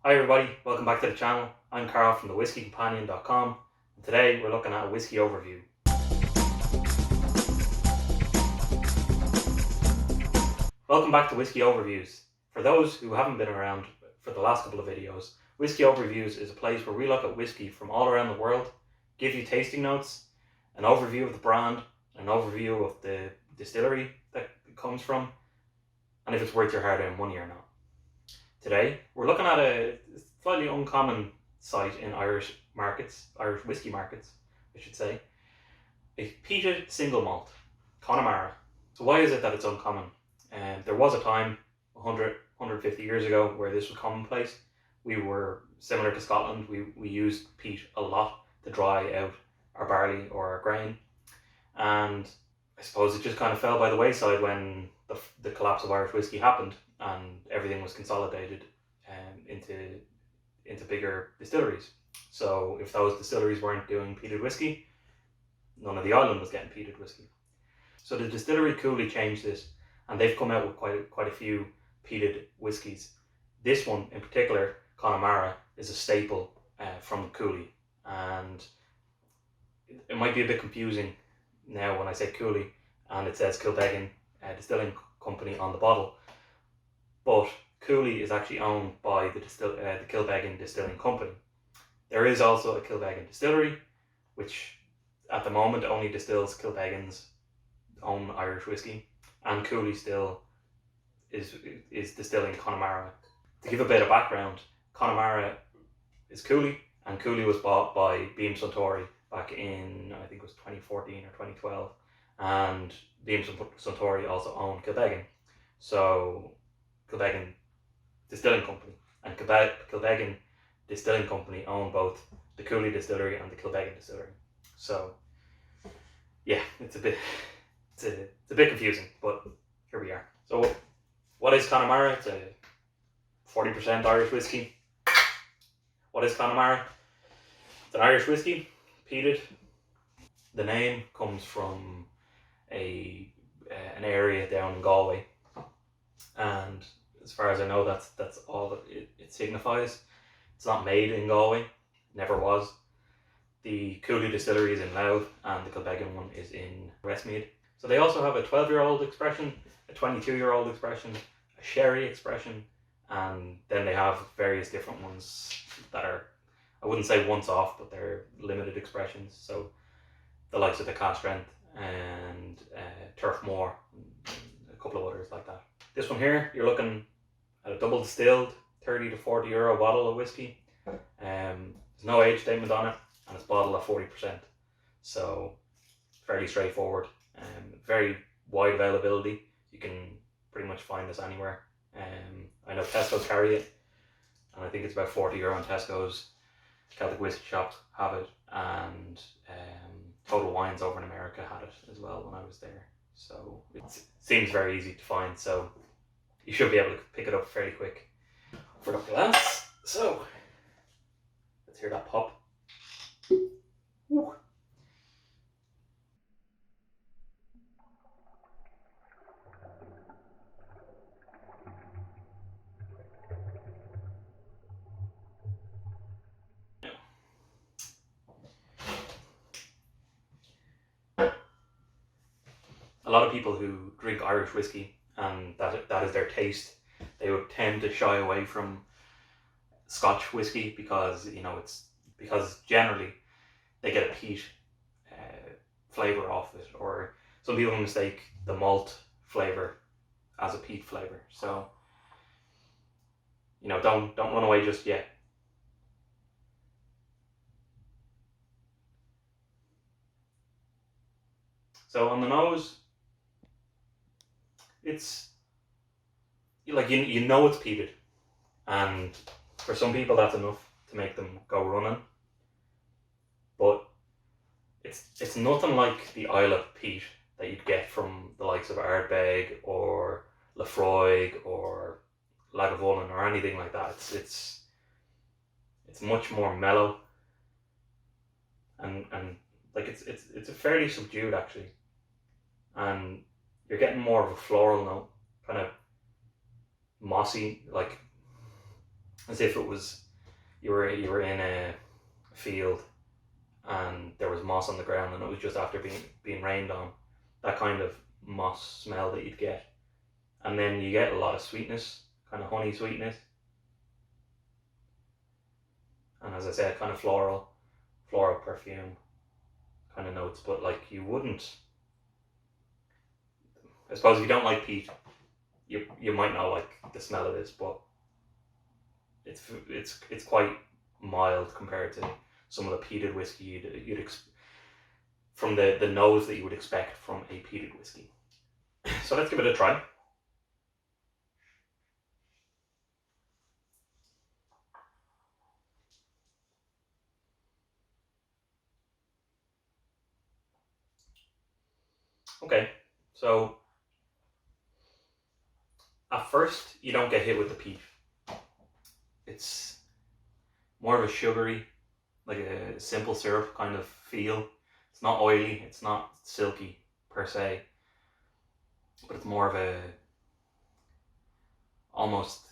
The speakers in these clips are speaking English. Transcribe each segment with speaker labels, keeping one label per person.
Speaker 1: Hi everybody, welcome back to the channel. I'm Carl from thewhiskeycompanion.com and today we're looking at a whiskey overview. Welcome back to Whiskey Overviews. For those who haven't been around for the last couple of videos, Whiskey Overviews is a place where we look at whiskey from all around the world, give you tasting notes, an overview of the brand, an overview of the distillery that it comes from, and if it's worth your hard-earned money or not. Today, we're looking at a slightly uncommon sight in Irish whiskey markets, I should say. A peated single malt, Connemara. So why is it that it's uncommon? There was a time, 150 years ago, where this was commonplace. We were similar to Scotland. We used peat a lot to dry out our barley or our grain. And I suppose it just kind of fell by the wayside when the collapse of Irish whiskey happened and everything was consolidated into bigger distilleries. So if those distilleries weren't doing peated whiskey, none of the island was getting peated whiskey. So the distillery Cooley changed this, and they've come out with quite a few peated whiskies. This one in particular, Connemara, is a staple from Cooley, and it might be a bit confusing now when I say Cooley and it says Kilbeggan Distilling Company on the bottle, but Cooley is actually owned by the Kilbeggan Distilling Company. There is also a Kilbeggan distillery, which at the moment only distills Kilbeggan's own Irish whiskey, and Cooley still is distilling Connemara. To give a bit of background, Connemara is Cooley, and Cooley was bought by Beam Suntory back in, I think it was 2014 or 2012, and Beam Suntory also owned Kilbeggan. So Kilbeggan Distilling Company and Kilbeggan Distilling Company own both the Cooley Distillery and the Kilbeggan Distillery. So yeah, it's a bit confusing, but here we are. So what is Connemara? It's a 40% Irish whiskey. What is Connemara? It's an Irish whiskey, peated. The name comes from an area down in Galway, and as far as I know, that's all that it signifies. It's not made in Galway, never was. The Cooley distillery is in Louth, and the Kilbeggan one is in Westmeath. So they also have a 12-year-old expression, a 22-year-old expression, a sherry expression, and then they have various different ones that are, I wouldn't say once off, but they're limited expressions. So the likes of the Cask Strength and Turf Moor, and a couple of others like that. This one here, you're looking at a double distilled 30 to 40 euro bottle of whiskey. There's no age statement on it, and it's bottled at 40%. So fairly straightforward. Very wide availability. You can pretty much find this anywhere. I know Tesco's carry it, and I think it's about 40 euro in Tesco's. Celtic Whiskey Shop have it, and Total Wines over in America had it as well when I was there. So it seems very easy to find, so you should be able to pick it up fairly quick. For up glass, so let's hear that pop. Woo. A lot of people who drink Irish whiskey and that is their taste, they would tend to shy away from Scotch whiskey because because generally they get a peat flavor off it, or some people mistake the malt flavor as a peat flavor. So don't run away just yet. So on the nose, it's like you know it's peated, and for some people that's enough to make them go running. But it's nothing like the Islay peat that you'd get from the likes of Ardbeg or Laphroaig or Lagavulin or anything like that. It's much more mellow, and like it's a fairly subdued actually, and you're getting more of a floral note, kind of mossy, like as if it was you were in a field and there was moss on the ground and it was just after being rained on. That kind of moss smell that you'd get. And then you get a lot of sweetness, kind of honey sweetness. And as I said, kind of floral perfume kind of notes. But like you wouldn't, I suppose if you don't like peat, you might not like the smell of this, but it's quite mild compared to some of the peated whiskey from the nose that you would expect from a peated whiskey. So let's give it a try. Okay, so at first you don't get hit with the peat. It's more of a sugary, like a simple syrup kind of feel. It's not oily, it's not silky per se, but it's more of a almost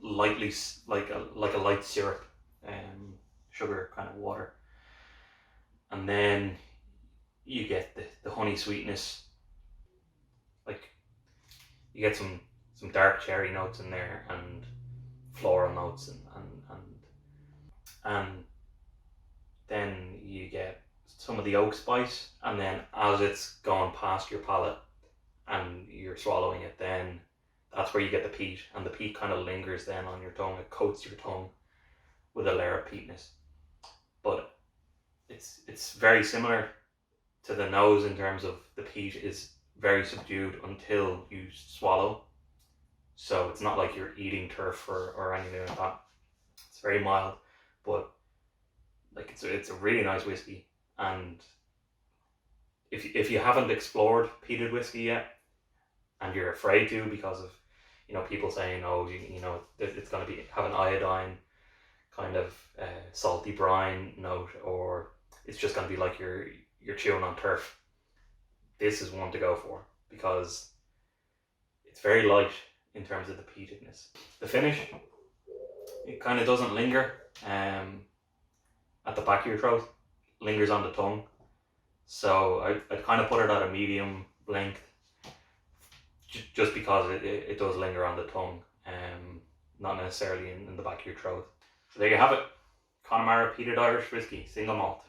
Speaker 1: lightly like a light syrup, sugar kind of water, and then you get the honey sweetness. Like you get some dark cherry notes in there and floral notes and then you get some of the oak spice, and then as it's gone past your palate and you're swallowing it, then that's where you get the peat, and the peat kind of lingers then on your tongue. It coats your tongue with a layer of peatness, but it's very similar to the nose in terms of the peat is very subdued until you swallow. So it's not like you're eating turf or anything like that. It's very mild, but like it's a really nice whiskey. And if you haven't explored peated whiskey yet, and you're afraid to because of people saying, oh, it's going to have an iodine kind of salty brine note, or it's just going to be like you're chewing on turf, this is one to go for because it's very light in terms of the peatedness. The finish, it kind of doesn't linger at the back of your throat, lingers on the tongue. So I'd kind of put it at a medium length, just because it does linger on the tongue, not necessarily in the back of your throat. So there you have it, Connemara Peated Irish Whiskey, single malt,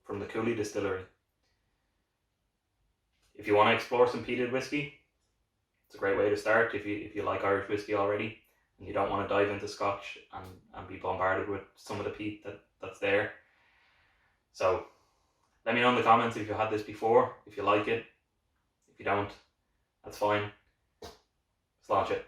Speaker 1: from the Cooley Distillery. If you want to explore some peated whiskey, it's a great way to start if you like Irish whiskey already and you don't want to dive into Scotch and be bombarded with some of the peat that's there. So let me know in the comments if you had this before, if you like it. If you don't, that's fine. Let's launch it.